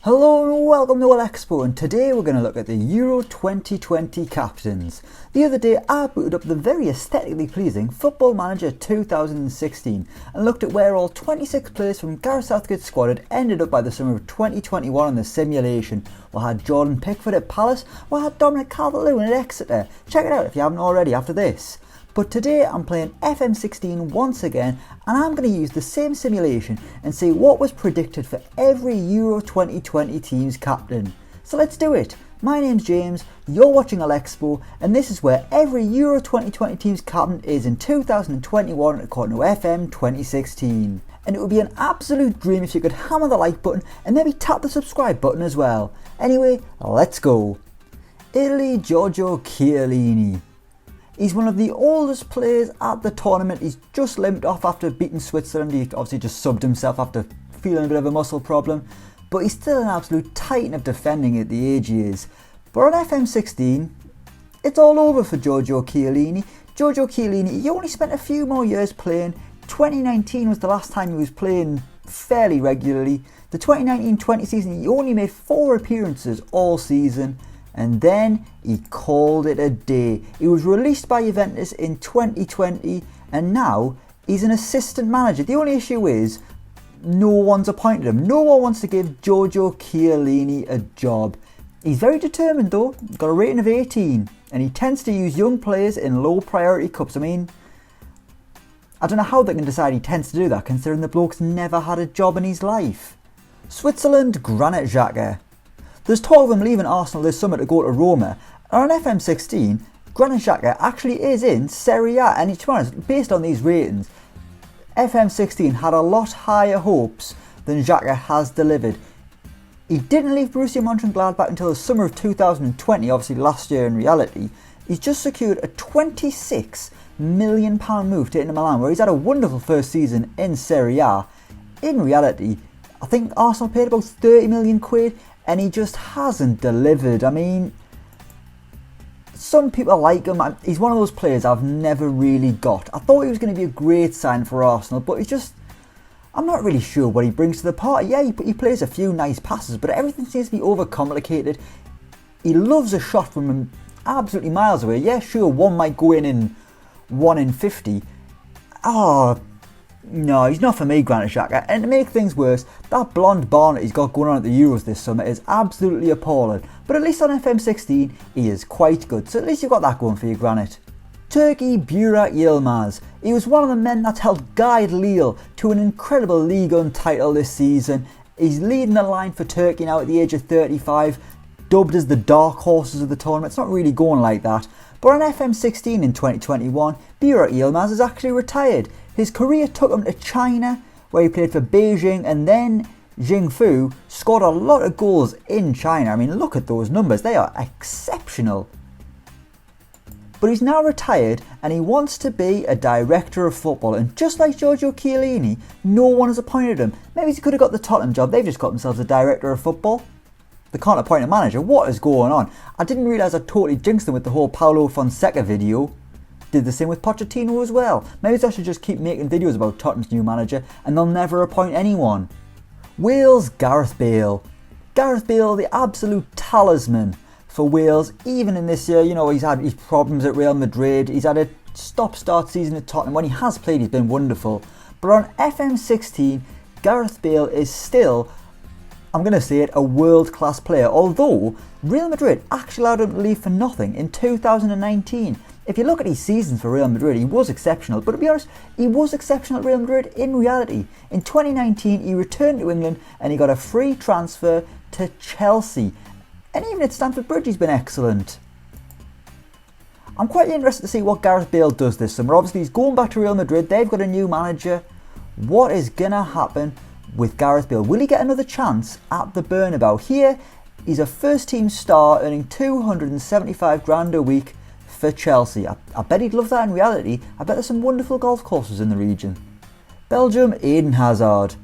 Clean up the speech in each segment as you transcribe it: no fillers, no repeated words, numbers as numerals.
Hello and welcome to Elecspo, and today we're going to look at the Euro 2020 captains. The other day I booted up the very aesthetically pleasing Football Manager 2016 and looked at where all 26 players from Gareth Southgate's squad had ended up by the summer of 2021 in the simulation. We had Jordan Pickford at Palace, we had Dominic Calvert-Lewin at Exeter. Check it out if you haven't already after this. But today I'm playing FM16 once again, and I'm going to use the same simulation and see what was predicted for every Euro 2020 team's captain. So let's do it. My name's James, you're watching Elecspo, and this is where every Euro 2020 team's captain is in 2021 according to FM 2016. And it would be an absolute dream if you could hammer the like button and maybe tap the subscribe button as well. Anyway, let's go. Italy, Giorgio Chiellini. He's one of the oldest players at the tournament. He's just limped off after beating Switzerland. He obviously just subbed himself after feeling a bit of a muscle problem. But he's still an absolute titan of defending at the age he is. But on FM16, it's all over for Giorgio Chiellini. Giorgio Chiellini, he only spent a few more years playing. 2019 was the last time he was playing fairly regularly. The 2019-20 season, he only made 4 appearances all season. And then he called it a day. He was released by Juventus in 2020 and now he's an assistant manager. The only issue is no one's appointed him. No one wants to give Giorgio Chiellini a job. He's very determined though, got a rating of 18 and he tends to use young players in low priority cups. I mean, I don't know how they can decide he tends to do that considering the bloke's never had a job in his life. Switzerland, Granit Xhaka. There's talk of him leaving Arsenal this summer to go to Roma, and on FM16, Granit Xhaka actually is in Serie A, and to be honest, based on these ratings, FM16 had a lot higher hopes than Xhaka has delivered. He didn't leave Borussia Mönchengladbach until the summer of 2020, obviously last year in reality. He's just secured a £26 million move to Inter Milan, where he's had a wonderful first season in Serie A. In reality, I think Arsenal paid about 30 million quid, and he just hasn't delivered. I mean, some people like him. He's one of those players I've never really got. I thought he was going to be a great sign for Arsenal, but I'm not really sure what he brings to the party. Yeah, he plays a few nice passes, but everything seems to be overcomplicated. He loves a shot from absolutely miles away. Yeah, sure, one might go in 1 in 50. No, he's not for me, Granit Xhaka. And to make things worse, that blonde barnet he's got going on at the Euros this summer is absolutely appalling. But at least on FM16, he is quite good. So at least you've got that going for you, Granit. Turkey, Burak Yilmaz. He was one of the men that helped guide Lille to an incredible Ligue 1 title this season. He's leading the line for Turkey now at the age of 35, dubbed as the dark horses of the tournament. It's not really going like that. But on FM16 in 2021, Burak Yilmaz is actually retired. His career took him to China, where he played for Beijing, and then Jingfu scored a lot of goals in China. I mean, look at those numbers, they are exceptional. But he's now retired and he wants to be a director of football, and just like Giorgio Chiellini, no one has appointed him. Maybe he could have got the Tottenham job, they've just got themselves a director of football. They can't appoint a manager, what is going on? I didn't realise I totally jinxed them with the whole Paulo Fonseca video. Did the same with Pochettino as well. Maybe I should just keep making videos about Tottenham's new manager and they'll never appoint anyone. Wales, Gareth Bale. Gareth Bale, the absolute talisman for Wales, even in this year. You know, he's had his problems at Real Madrid. He's had a stop-start season at Tottenham. When he has played, he's been wonderful. But on FM16, Gareth Bale is still, I'm going to say it, a world-class player. Although Real Madrid actually allowed him to leave for nothing in 2019. If you look at his seasons for Real Madrid, he was exceptional. But to be honest, he was exceptional at Real Madrid in reality. In 2019, he returned to England and he got a free transfer to Chelsea. And even at Stamford Bridge, he's been excellent. I'm quite interested to see what Gareth Bale does this summer. Obviously, he's going back to Real Madrid. They've got a new manager. What is going to happen with Gareth Bale? Will he get another chance at the Bernabeu? Here, he's a first-team star earning 275 grand a week for Chelsea. I bet he'd love that in reality. I bet there's some wonderful golf courses in the region. Belgium, Eden Hazard.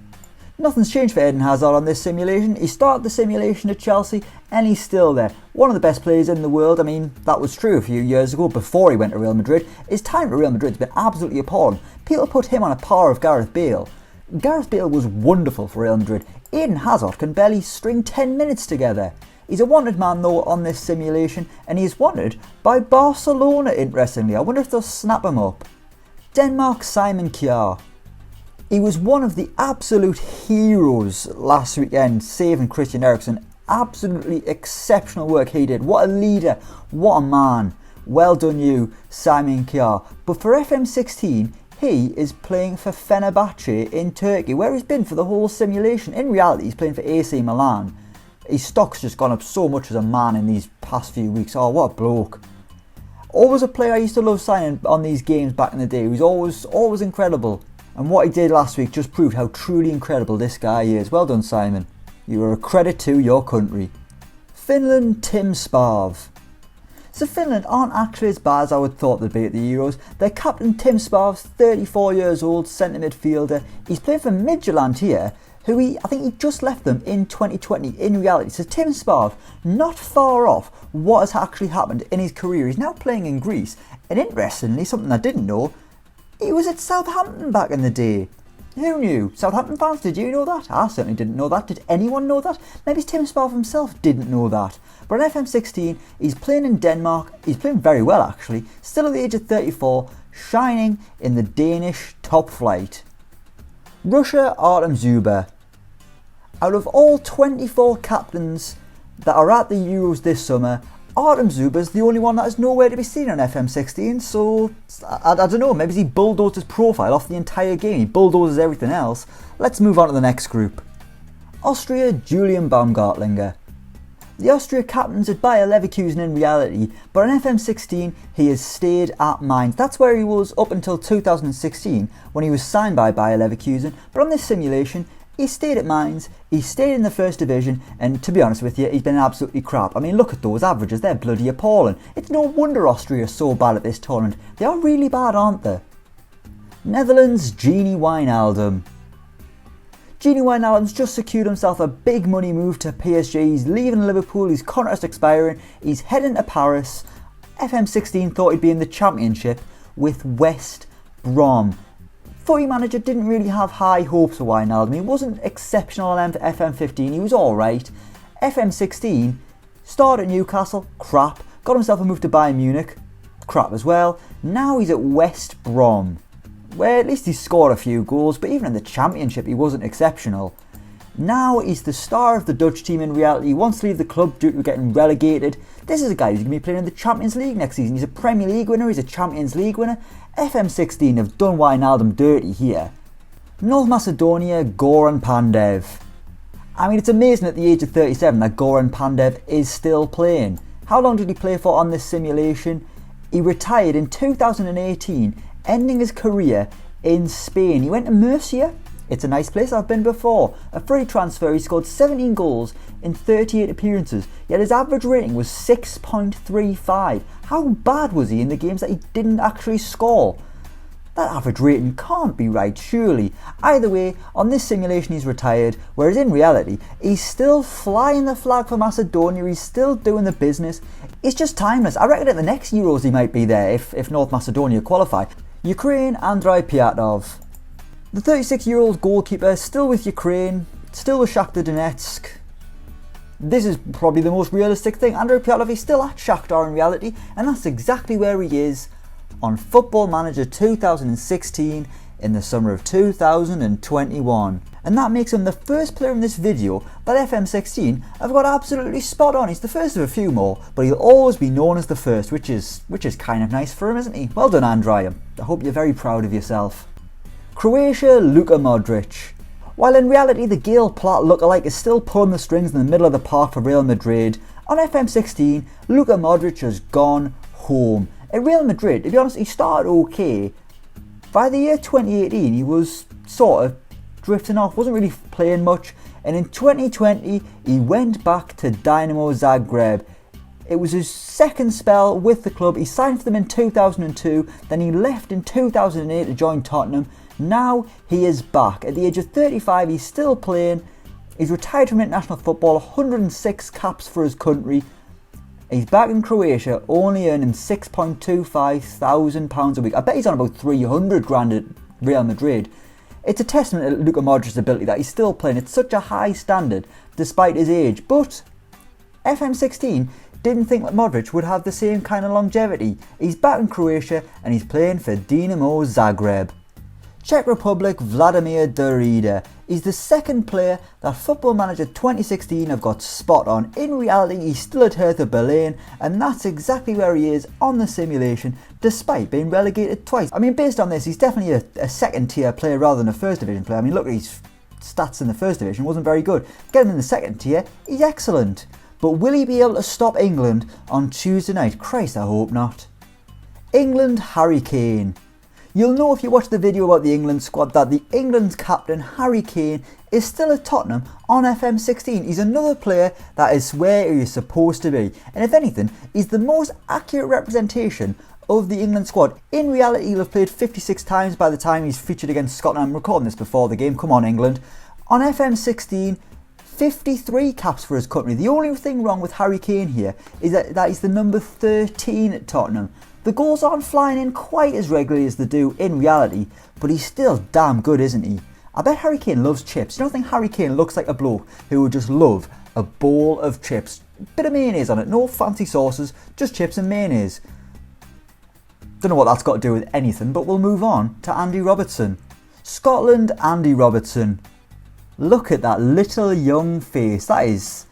Nothing's changed for Eden Hazard on this simulation. He started the simulation at Chelsea and he's still there. One of the best players in the world. I mean, that was true a few years ago before he went to Real Madrid. His time at Real Madrid's been absolutely appalling. People put him on a par of Gareth Bale. Gareth Bale was wonderful for Real Madrid. Eden Hazard can barely string 10 minutes together. He's a wanted man though on this simulation, and he's wanted by Barcelona, interestingly. I wonder if they'll snap him up. Denmark's Simon Kjaer. He was one of the absolute heroes last weekend, saving Christian Eriksen. Absolutely exceptional work he did. What a leader, what a man. Well done you, Simon Kjaer. But for FM16, he is playing for Fenerbahce in Turkey, where he's been for the whole simulation. In reality, he's playing for AC Milan. His stock's just gone up so much as a man in these past few weeks. Oh, what a bloke. Always a player I used to love signing on these games back in the day. He was always incredible. And what he did last week just proved how truly incredible this guy is. Well done, Simon. You are a credit to your country. Finland, Tim Sparves. So Finland aren't actually as bad as I would thought they'd be at the Euros. Their captain Tim Sparves, 34 years old, centre midfielder. He's playing for Midtjylland here, who I think he just left them in 2020 in reality. So Tim Sparves, not far off what has actually happened in his career. He's now playing in Greece. And interestingly, something I didn't know, he was at Southampton back in the day. Who knew? Southampton fans, did you know that? I certainly didn't know that. Did anyone know that? Maybe Tim Sparv himself didn't know that. But on FM16, he's playing in Denmark. He's playing very well, actually. Still at the age of 34, shining in the Danish top flight. Russia, Artem Zuber. Out of all 24 captains that are at the Euros this summer, Artem Zuber's the only one that is nowhere to be seen on FM16, so I don't know, maybe he bulldozed his profile off the entire game, he bulldozes everything else. Let's move on to the next group. Austria, Julian Baumgartlinger. The Austria captain's at Bayer Leverkusen in reality, but on FM16 he has stayed at Mainz. That's where he was up until 2016 when he was signed by Bayer Leverkusen, but on this simulation he stayed at Mainz, he stayed in the first division, and to be honest with you, he's been absolutely crap. I mean, look at those averages, they're bloody appalling. It's no wonder Austria are so bad at this tournament. They are really bad, aren't they? Netherlands, Gini Wijnaldum. Gini Wijnaldum's just secured himself a big money move to PSG. He's leaving Liverpool, his contract's expiring, he's heading to Paris. FM16 thought he'd be in the Championship with West Brom. Footy Manager didn't really have high hopes for Wijnaldum. He wasn't exceptional on FM15, he was alright. FM16, started at Newcastle, crap. Got himself a move to Bayern Munich, crap as well. Now he's at West Brom, where at least he scored a few goals, but even in the Championship he wasn't exceptional. Now he's the star of the Dutch team in reality. He wants to leave the club due to getting relegated. This is a guy who's going to be playing in the Champions League next season. He's a Premier League winner, he's a Champions League winner. FM16 have done Wijnaldum dirty here. North Macedonia, Goran Pandev. I mean, it's amazing at the age of 37 that Goran Pandev is still playing. How long did he play for on this simulation? He retired in 2018, ending his career in Spain. He went to Murcia. It's a nice place, I've been before. A free transfer, he scored 17 goals in 38 appearances, yet his average rating was 6.35. How bad was he in the games that he didn't actually score? That average rating can't be right, surely. Either way, on this simulation he's retired, whereas in reality, he's still flying the flag for Macedonia, he's still doing the business. It's just timeless. I reckon at the next Euros he might be there if North Macedonia qualify. Ukraine, Andrei Pyatov. The 36-year-old goalkeeper, still with Ukraine, still with Shakhtar Donetsk. This is probably the most realistic thing. Andrei Pyatov is still at Shakhtar in reality, and that's exactly where he is on Football Manager 2016 in the summer of 2021. And that makes him the first player in this video that FM16 have got absolutely spot on. He's the first of a few more, but he'll always be known as the first, which is kind of nice for him, isn't he? Well done, Andrei. I hope you're very proud of yourself. Croatia, Luka Modric. While in reality the Gale Platt lookalike is still pulling the strings in the middle of the park for Real Madrid, on FM16 Luka Modric has gone home. At Real Madrid, to be honest, he started okay. By the year 2018 he was sort of drifting off, wasn't really playing much, and in 2020 he went back to Dinamo Zagreb. It was his second spell with the club. He signed for them in 2002, then he left in 2008 to join Tottenham. Now he is back. At the age of 35 he's still playing. He's retired from international football, 106 caps for his country. He's back in Croatia, only earning £6.25 thousand a week. I bet he's on about 300 grand at Real Madrid. It's a testament to Luka Modric's ability that he's still playing at such a high standard despite his age, but FM16 didn't think that Modric would have the same kind of longevity. He's back in Croatia and he's playing for Dinamo Zagreb. Czech Republic Vladimir Dureda is the second player that Football Manager 2016 have got spot on. In reality, he's still at Hertha Berlin, and that's exactly where he is on the simulation, despite being relegated twice. I mean, based on this, he's definitely a second tier player rather than a first division player. I mean, look at his stats in the first division, wasn't very good. Get him in the second tier, he's excellent. But will he be able to stop England on Tuesday night? Christ, I hope not. England Harry Kane. You'll know if you watch the video about the England squad that the England's captain Harry Kane is still at Tottenham on FM16. He's another player that is where he is supposed to be. And if anything, he's the most accurate representation of the England squad. In reality, he'll have played 56 times by the time he's featured against Scotland. I'm recording this before the game. Come on, England. On FM16, 53 caps for his country. The only thing wrong with Harry Kane here is that he's the number 13 at Tottenham. The goals aren't flying in quite as regularly as they do in reality, but he's still damn good, isn't he? I bet Harry Kane loves chips. You don't think Harry Kane looks like a bloke who would just love a bowl of chips? Bit of mayonnaise on it, no fancy sauces, just chips and mayonnaise. Don't know what that's got to do with anything, but we'll move on to Andy Robertson. Scotland, Andy Robertson. Look at that little young face. That is...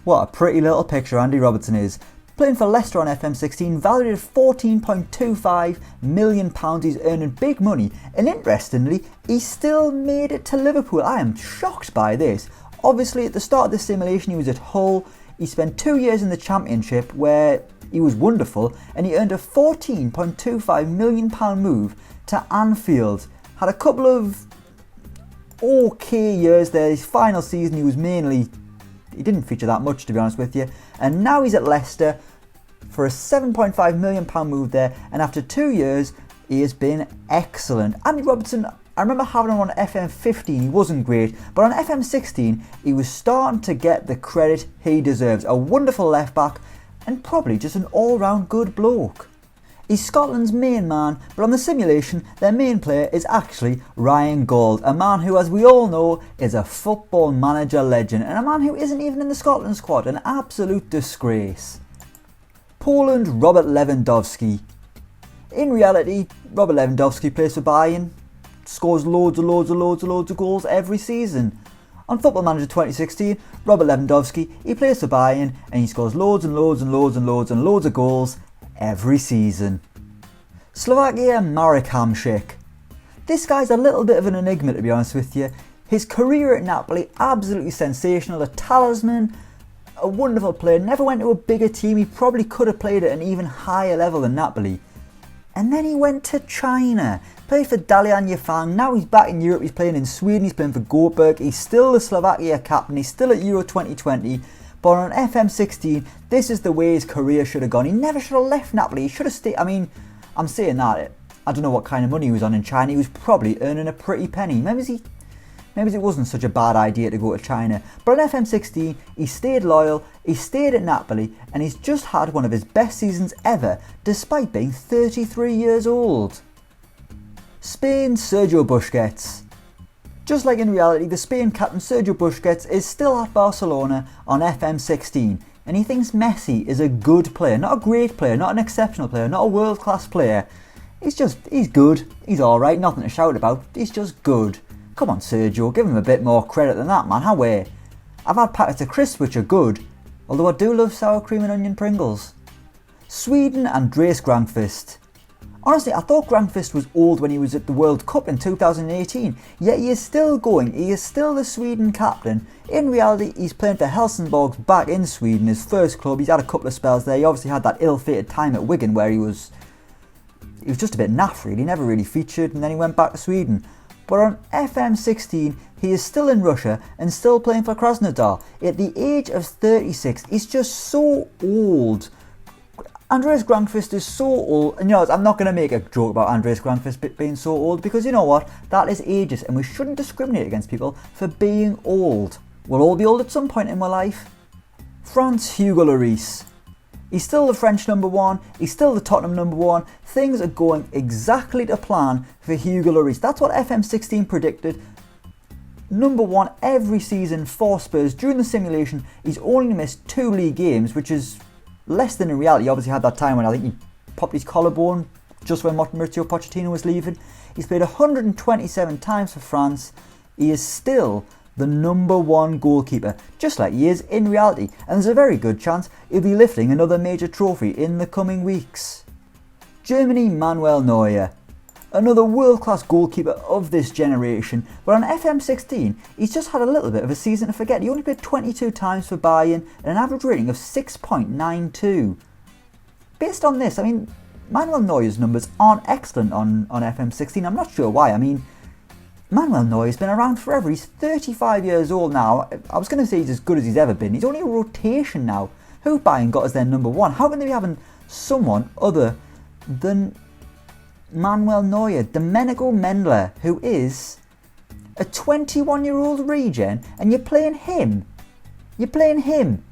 what a pretty little picture Andy Robertson is. Playing for Leicester on FM16, valued at £14.25 million. He's earning big money, and interestingly, he still made it to Liverpool. I am shocked by this. Obviously, at the start of the simulation, he was at Hull. He spent 2 years in the Championship, where he was wonderful, and he earned a £14.25 million move to Anfield. Had a couple of okay years there. His final season, he didn't feature that much, to be honest with you. And now he's at Leicester for a £7.5 million move there. And after 2 years, he has been excellent. Andy Robertson, I remember having him on FM15. He wasn't great. But on FM16, he was starting to get the credit he deserves. A wonderful left back and probably just an all-round good bloke. He's Scotland's main man, but on the simulation, their main player is actually Ryan Gauld, a man who, as we all know, is a Football Manager legend, and a man who isn't even in the Scotland squad, an absolute disgrace. Poland, Robert Lewandowski. In reality, Robert Lewandowski plays for Bayern, scores loads of goals every season. On Football Manager 2016, Robert Lewandowski, he plays for Bayern, and he scores loads of goals every season. Slovakia, Marek Hamšík. This guy's a little bit of an enigma, to be honest with you. His career at Napoli, absolutely sensational, a talisman, a wonderful player, never went to a bigger team. He probably could have played at an even higher level than Napoli. And then he went to China, played for Dalian Yifang. Now he's back in Europe, he's playing in Sweden, he's playing for Göteborg, he's still the Slovakia captain, he's still at Euro 2020. But on FM16, this is the way his career should have gone. He never should have left Napoli. He should have stayed. I mean, I'm saying that. I don't know what kind of money he was on in China. He was probably earning a pretty penny. Maybe it wasn't such a bad idea to go to China. But on FM16, he stayed loyal, he stayed at Napoli, and he's just had one of his best seasons ever, despite being 33 years old. Spain, Sergio Busquets. Just like in reality, the Spain captain Sergio Busquets is still at Barcelona on FM16, and he thinks Messi is a good player, not a great player, not an exceptional player, not a world-class player. He's good, he's alright, nothing to shout about, he's just good. Come on Sergio, give him a bit more credit than that, man, I've had packets of crisps which are good, although I do love sour cream and onion Pringles. Sweden, Andreas Granqvist. Honestly, I thought Granqvist was old when he was at the World Cup in 2018, yet he is still going, he is still the Sweden captain. In reality, he's playing for Helsingborg back in Sweden, his first club. He's had a couple of spells there. He obviously had that ill-fated time at Wigan where he was just a bit naff really, never really featured, and then he went back to Sweden. But on FM16, he is still in Russia and still playing for Krasnodar. At the age of 36, he's just so old. Andreas Granqvist is so old, and I'm not going to make a joke about Andreas Granqvist being so old, because you know what, that is ageist, and we shouldn't discriminate against people for being old. We'll all be old at some point in our life. France, Hugo Lloris. He's still the French number one, he's still the Tottenham number one. Things are going exactly to plan for Hugo Lloris. That's what FM16 predicted. Number one every season for Spurs. During the simulation, he's only missed 2 league games, which is less than in reality. He obviously had that time when I think he popped his collarbone just when Mauricio Pochettino was leaving. He's played 127 times for France. He is still the number one goalkeeper, just like he is in reality, and there's a very good chance he'll be lifting another major trophy in the coming weeks. Germany, Manuel Neuer, another world-class goalkeeper of this generation, but on FM16 he's just had a little bit of a season to forget. He only played 22 times for Bayern and an average rating of 6.92. Based on this, I mean, Manuel Neuer's numbers aren't excellent on FM16. I'm not sure why. I mean, Manuel Neuer's been around forever. He's 35 years old now. I was going to say he's as good as he's ever been. He's only a rotation now. Who Bayern got as their number one? How can they be having someone other than Manuel Neuer? Domenico Mendler, who is a 21-year-old regen, and you're playing him. You're playing him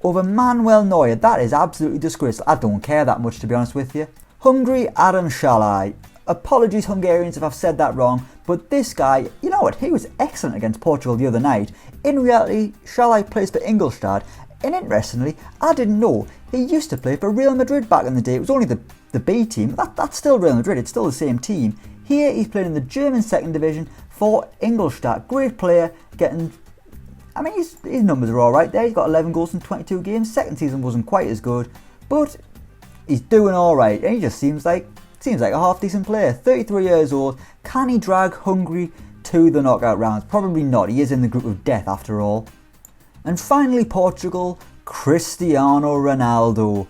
over Manuel Neuer. That is absolutely disgraceful. I don't care that much, to be honest with you. Hungary, Adam Szalai. Apologies Hungarians if I've said that wrong, but this guy, you know what, he was excellent against Portugal the other night. In reality, Szalai plays for Ingolstadt, and interestingly, I didn't know he used to play for Real Madrid back in the day. It was only the B team. That's still Real Madrid, it's still the same team. Here he's playing in the German second division for Ingolstadt. Great player, I mean, his numbers are alright there. He's got 11 goals in 22 games. Second season wasn't quite as good, but he's doing alright, and he just seems like a half-decent player. 33 years old. Can he drag Hungary to the knockout rounds? Probably not. He is in the group of death after all. And finally, Portugal, Cristiano Ronaldo.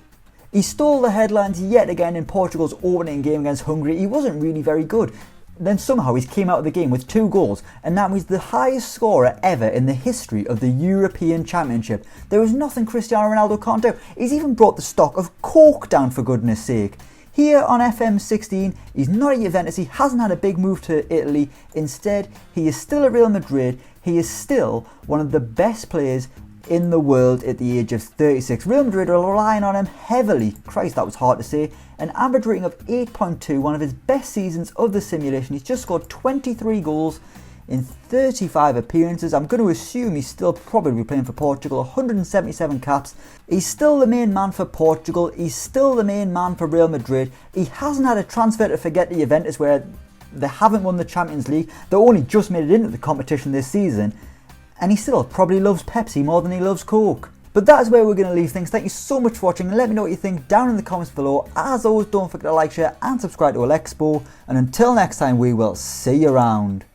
He stole the headlines yet again in Portugal's opening game against Hungary. He wasn't really very good. Then somehow he came out of the game with 2 goals, and now he's the highest scorer ever in the history of the European Championship. There is nothing Cristiano Ronaldo can't do. He's even brought the stock of Coke down, for goodness sake. Here on FM16, he's not at Juventus, he hasn't had a big move to Italy. Instead, he is still at Real Madrid. He is still one of the best players in the world at the age of 36. Real Madrid are relying on him heavily. Christ, that was hard to say. An average rating of 8.2, one of his best seasons of the simulation. He's just scored 23 goals in 35 appearances. I'm going to assume he's still probably playing for Portugal. 177 caps. He's still the main man for Portugal. He's still the main man for Real Madrid. He hasn't had a transfer to forget to Juventus, where they haven't won the Champions League. They only just made it into the competition this season. And he still probably loves Pepsi more than he loves Coke. But that is where we're going to leave things. Thank you so much for watching. Let me know what you think down in the comments below. As always, don't forget to like, share and subscribe to Elecspo. And until next time, we will see you around.